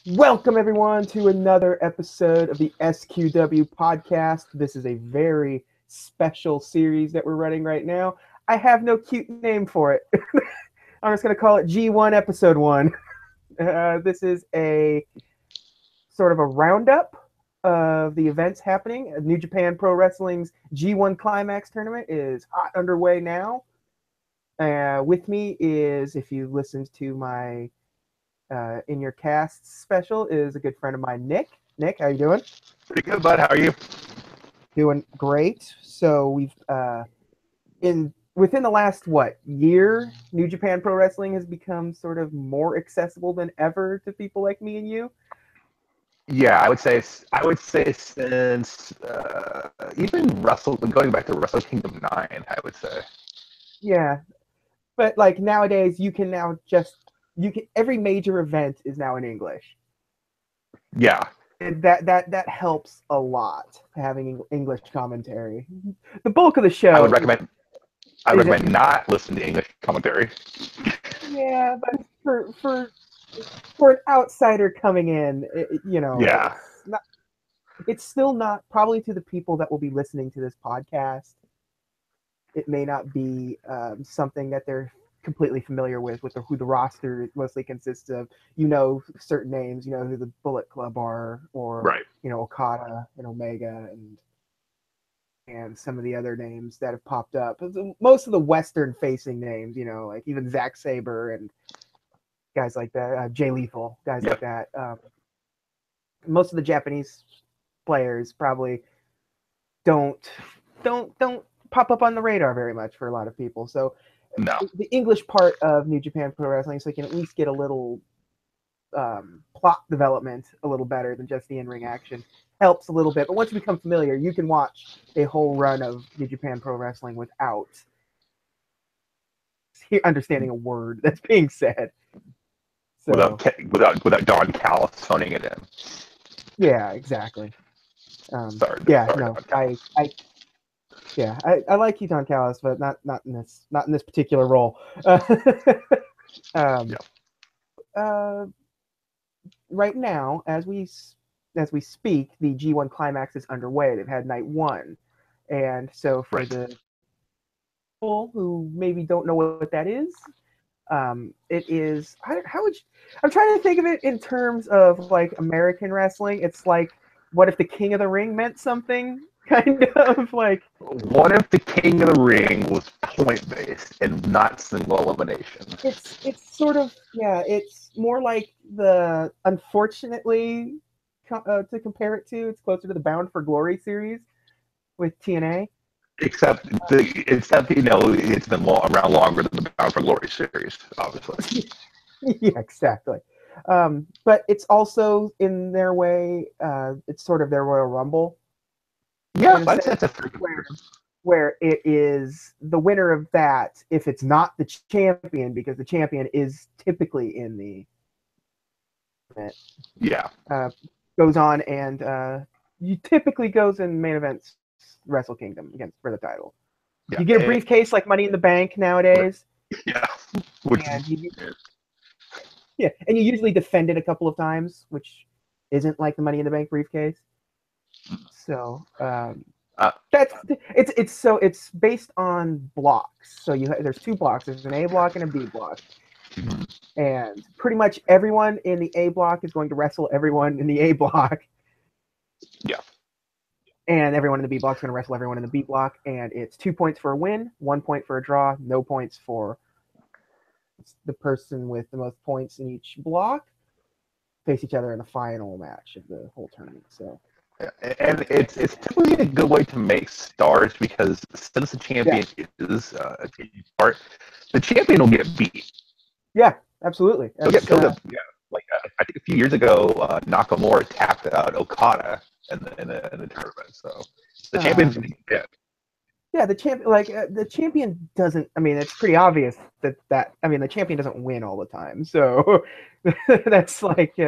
Welcome, everyone, to another episode of the SQW podcast. This is a very special series that we're running right now. I have no cute name for it. I'm just going to call it G1 Episode 1. This is a sort of a roundup of the events happening. New Japan Pro Wrestling's G1 Climax tournament is hot underway now. With me is, if you listened to my In Your Cast special, is a good friend of mine, Nick. Nick, how you doing? Pretty good, bud. How are you? Doing great. So we've within the last year, New Japan Pro Wrestling has become sort of more accessible than ever to people like me and you. Yeah, I would say since even going back to Wrestle Kingdom 9, I would say. Yeah, but like nowadays, you can every major event is now in English. Yeah, And that helps a lot, having English commentary. The bulk of the show. I would recommend not listening to English commentary. Yeah, but for an outsider coming in, Yeah. it's still not, probably to the people that will be listening to this podcast, it may not be something that they're completely familiar with who the roster mostly consists of. Certain names, who the Bullet Club are, or Right. Okada and Omega and some of the other names that have popped up. Most of the Western facing names, like even Zack Sabre and guys like that, Jay Lethal, guys like that. Most of the Japanese players probably don't pop up on the radar very much for a lot of people. So No. the English part of New Japan Pro Wrestling, so you can at least get a little plot development a little better than just the in-ring action, helps a little bit. But once you become familiar, you can watch a whole run of New Japan Pro Wrestling without understanding a word that's being said. So, Without Don Callis phoning it in. Yeah, exactly. I like Keaton Callis, but not in this particular role. Right now, as we speak, the G1 Climax is underway. They've had night 1, and so for the people who maybe don't know what that is, it is. I'm trying to think of it in terms of like American wrestling. It's like, what if the King of the Ring meant something? Kind of like. What if the King of the Ring was point based and not single elimination? It's sort of, yeah. It's more like unfortunately, to compare it to, it's closer to the Bound for Glory series with TNA. Except it's been around longer than the Bound for Glory series, obviously. Yeah, exactly. But it's also, in their way, it's sort of their Royal Rumble. Yeah, that's a where it is the winner of that, if it's not the champion, because the champion is typically in the event. Yeah. Goes on and you typically goes in main events Wrestle Kingdom for the title. Yeah. You get a briefcase like Money in the Bank nowadays. Yeah. And you usually defend it a couple of times, which isn't like the Money in the Bank briefcase. So it's based on blocks. So there's 2 blocks. There's an A block and a B block. Mm-hmm. And pretty much everyone in the A block is going to wrestle everyone in the A block. Yeah. And everyone in the B block is going to wrestle everyone in the B block. And it's 2 points for a win, 1 point for a draw, no points for the person with the most points in each block. Face each other in the final match of the whole tournament. So. And it's typically a good way to make stars, because since the champion is a part, the champion will get beat. Yeah, absolutely. I think a few years ago, Nakamura tapped out Okada in the tournament. So the champion's going to get hit. Yeah, the champion doesn't. I mean, it's pretty obvious that the champion doesn't win all the time. So that's like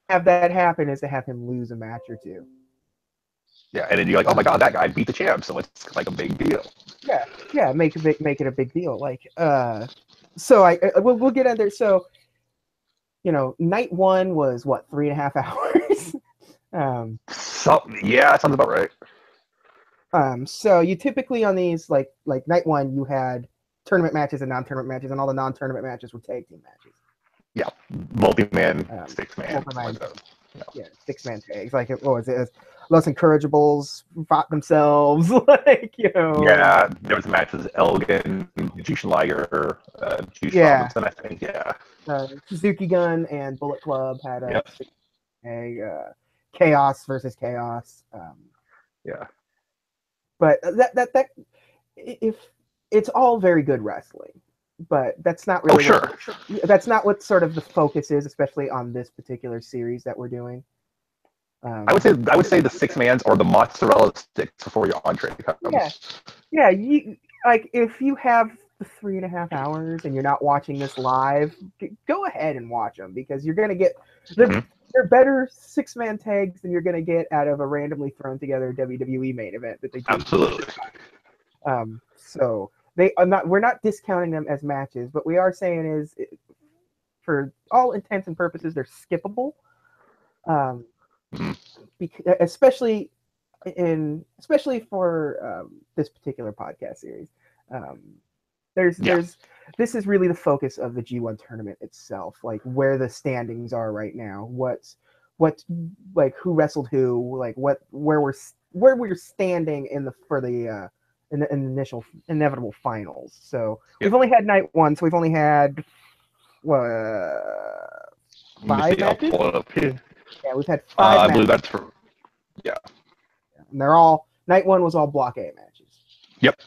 have that happen is to have him lose a match or 2. Yeah, and then you're like, oh my god, that guy beat the champ, so it's like a big deal. Yeah, make it a big deal. Like, so we'll get in there. So night one was what, 3.5 hours. um, Yeah, sounds about right. so you typically on these like night one you had tournament matches and non-tournament matches, and all the non-tournament matches were tag team matches. Yeah, multi-man, Um, 6-man, multi-man, like that. yeah, 6-man tags. Like what was it? Los Incorrigibles fought themselves, like Yeah, there was matches Elgin, Jushin Liger, Juice yeah. Robinson, I think. Yeah. Suzuki Gun and Bullet Club had Yep. a Chaos versus Chaos. Yeah. But that if it's all very good wrestling, but that's not really that's not what sort of the focus is, especially on this particular series that we're doing. I would say the 6-mans or the mozzarella sticks before your entree comes. Yeah. You like if you have the 3.5 hours and you're not watching this live, go ahead and watch them, because you're gonna get they're better 6-man tags than you're gonna get out of a randomly thrown together WWE main event that they do. Absolutely. So we're not discounting them as matches, but we are saying is, for all intents and purposes, they're skippable. Especially for this particular podcast series. This is really the focus of the G1 tournament itself, like where the standings are right now, what like who wrestled who, like where we're standing in the initial inevitable finals. So we've only had night one, so we've only had 5 matches. Pull it up here. Yeah, we've had 5 matches. I believe that's for and they're all, night one was all block A matches. Yep.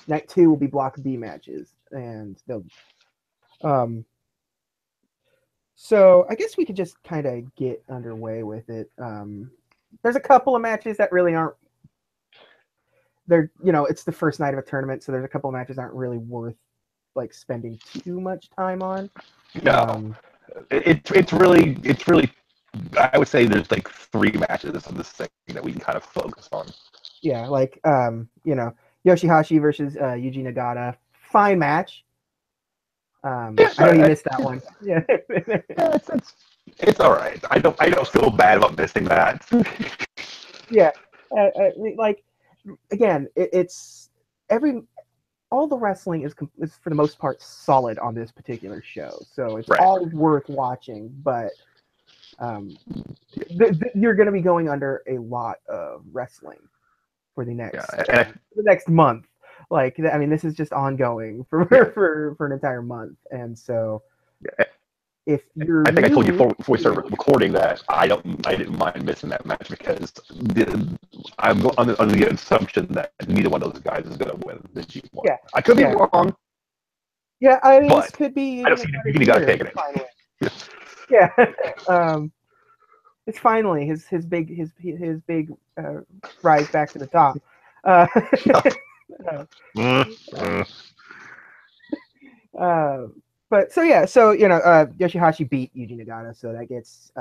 Night 2 will be block B matches, and they'll so I guess we could just kind of get underway with it. There's a couple of matches that really aren't, it's the first night of a tournament, so there's a couple of matches that aren't really worth like spending too much time on. No. It's really I would say there's like 3 matches of this thing that we can kind of focus on. Yeah, like Yoshihashi versus Yuji Nagata, fine match. I know you missed that one. Yeah, it's all right. I don't feel bad about missing that. Yeah, like again, it's all the wrestling is for the most part solid on this particular show, so it's all worth watching. But you're going to be going under a lot of wrestling for the next month. Like, I mean, this is just ongoing for an entire month, and so if you're, I think I told you before we started recording that I didn't mind missing that match, because I'm under the assumption that neither one of those guys is going to win the G1. Yeah, I could be wrong. Yeah, I mean, this could be. I don't see you got to take it. Yeah, it's finally his big rise back to the top. But so Yoshihashi beat Yuji Nagata, so that gets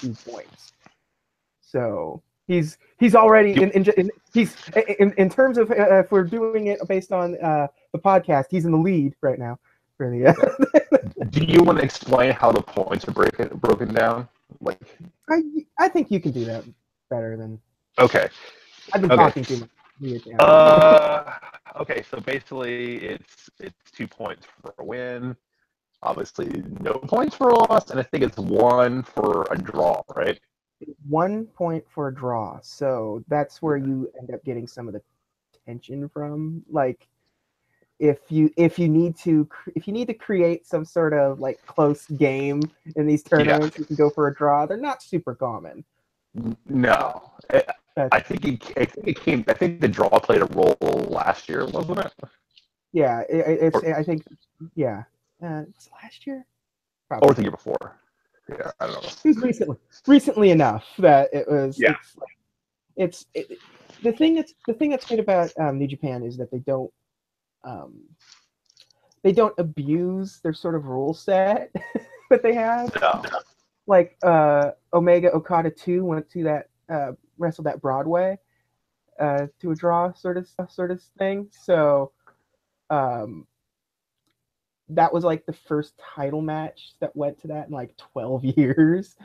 2 points. So he's already in terms of if we're doing it based on the podcast, he's in the lead right now. For the, Do you want to explain how the points are broken down? Like, I think you can do that better than. Okay. I've been talking too much. Okay, so basically it's 2 points for a win, obviously no points for a loss, and I think it's 1 for a draw, right? 1 point for a draw, so that's where you end up getting some of the tension from. Like, if you need to create some sort of like close game in these tournaments, you can go for a draw. They're not super common. No. I think the draw played a role last year, wasn't it? Yeah, I think it's last year, probably. Or the year before. Yeah, I don't know. It was recently enough that it was. Yeah. The thing that's good about New Japan is that they don't abuse their sort of rule set that they have. No. Like Omega Okada 2 went to that wrestled at Broadway to a draw sort of thing. So that was like the first title match that went to that in like 12 years.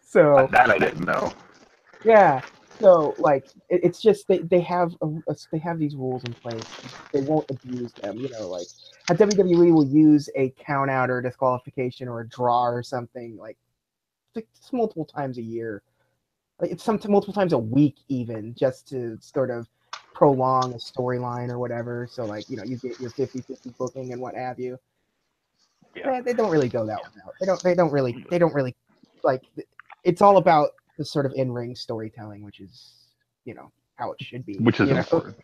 So That I didn't know. yeah, so like it's just they have they have these rules in place. They won't abuse them. You know, like how WWE will use a count out or disqualification or a draw or something like it's multiple times a year. Like it's multiple times a week even, just to sort of prolong a storyline or whatever. So like, you know, you get your 50-50 booking and what have you. Yeah. They don't really go that route. They don't really like it's all about the sort of in-ring storytelling, which is, you know, how it should be, Which is you know. important.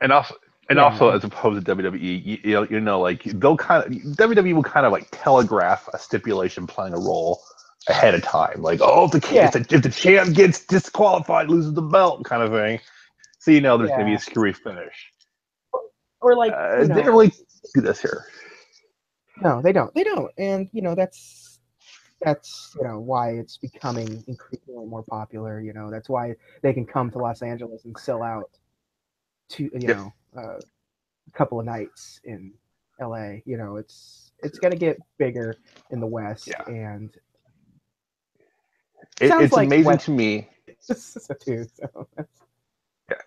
And also, Yeah, as opposed to WWE, like they'll kind of WWE will kind of like telegraph a stipulation playing a role ahead of time, like if the champ gets disqualified, loses the belt, kind of thing. So there's going to be a screwy finish. Or like, They don't really do this here. No, they don't. They don't, and you know that's you know why it's becoming increasingly more popular. You know that's why they can come to Los Angeles and sell out a couple of nights in LA. You know it's going to get bigger in the West, and It's like amazing to me. Too, so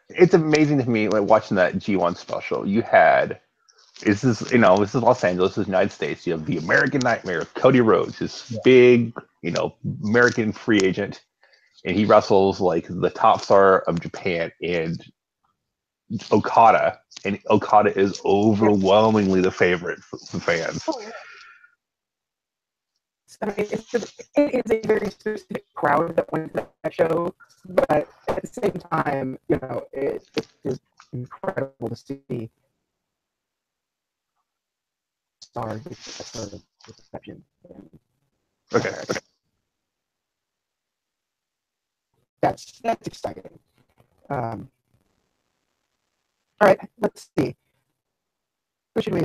it's amazing to me like watching that G1 special. This is Los Angeles, this is the United States. You have the American Nightmare, Cody Rhodes, this big, American free agent, and he wrestles like the top star of Japan and Okada, and Okada is overwhelmingly the favorite for the fans. I mean, it is a very specific crowd that went to that show, but at the same time, you know, it is incredible to see stars get that sort of reception. Okay. That's exciting. All right, let's see. What should we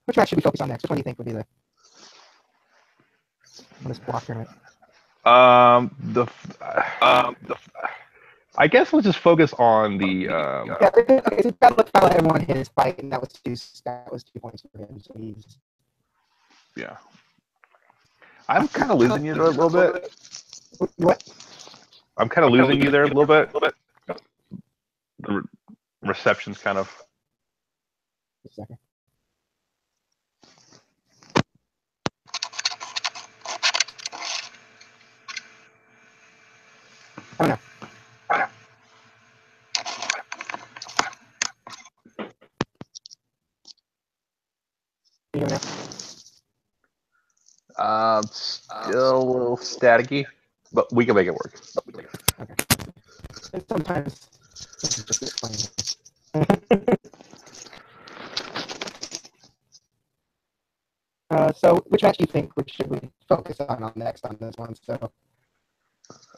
which match should we focus on next? Which one do you think would be the on this block tournament? I guess we'll just focus on the. Okay, so Bad Luck Fale had won his fight, and that was 2 points for him. So he's Yeah. I'm kind of losing you there a little bit. What? I'm kind of losing you there a little bit. The reception's kind of. A second. I don't know. Can you hear me now? Still a little staticky, but we can make it work. Okay. And sometimes it's just explaining. So, which match do you think should we focus on next on this one? So,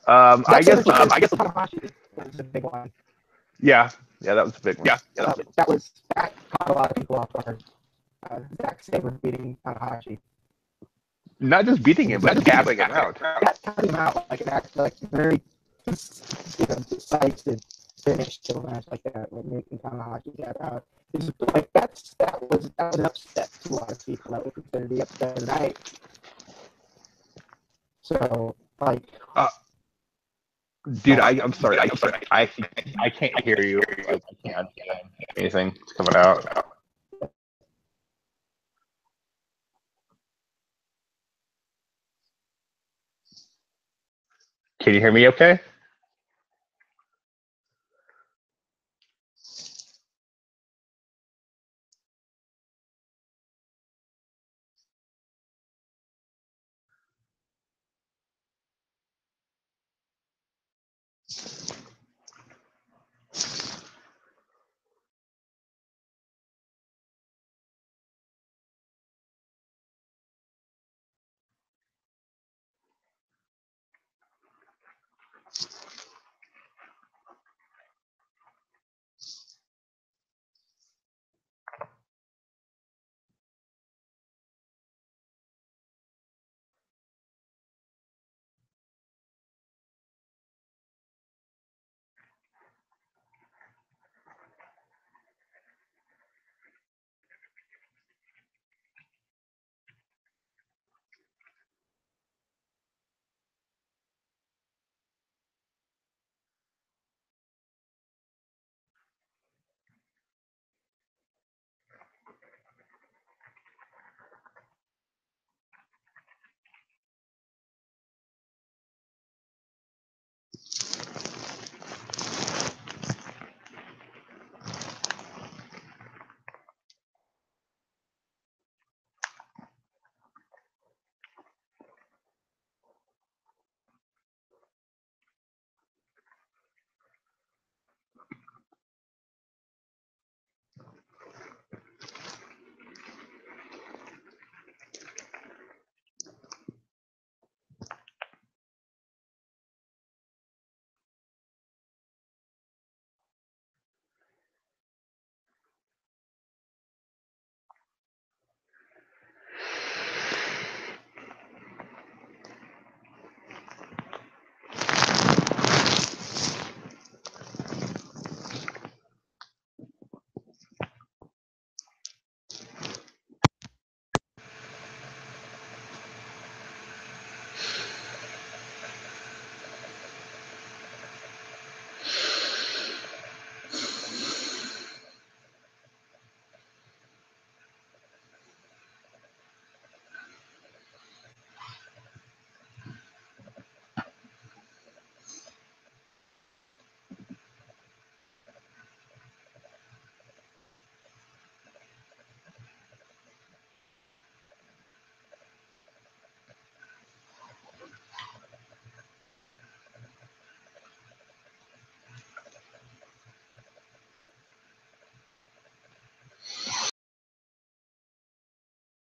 I guess Tanahashi was a big one. Yeah, that was a big one. That caught a lot of people off guard. Zack Sabre beating Tanahashi. Not just beating him, but gabbing him out. Gabbing him out like very decisive finish to a match like that, like making Tanahashi gab out. Like that was an upset to a lot of people. That would consider the upset of the night. So like. Dude, I'm sorry. I can't hear you. I can't anything coming out. Can you hear me okay?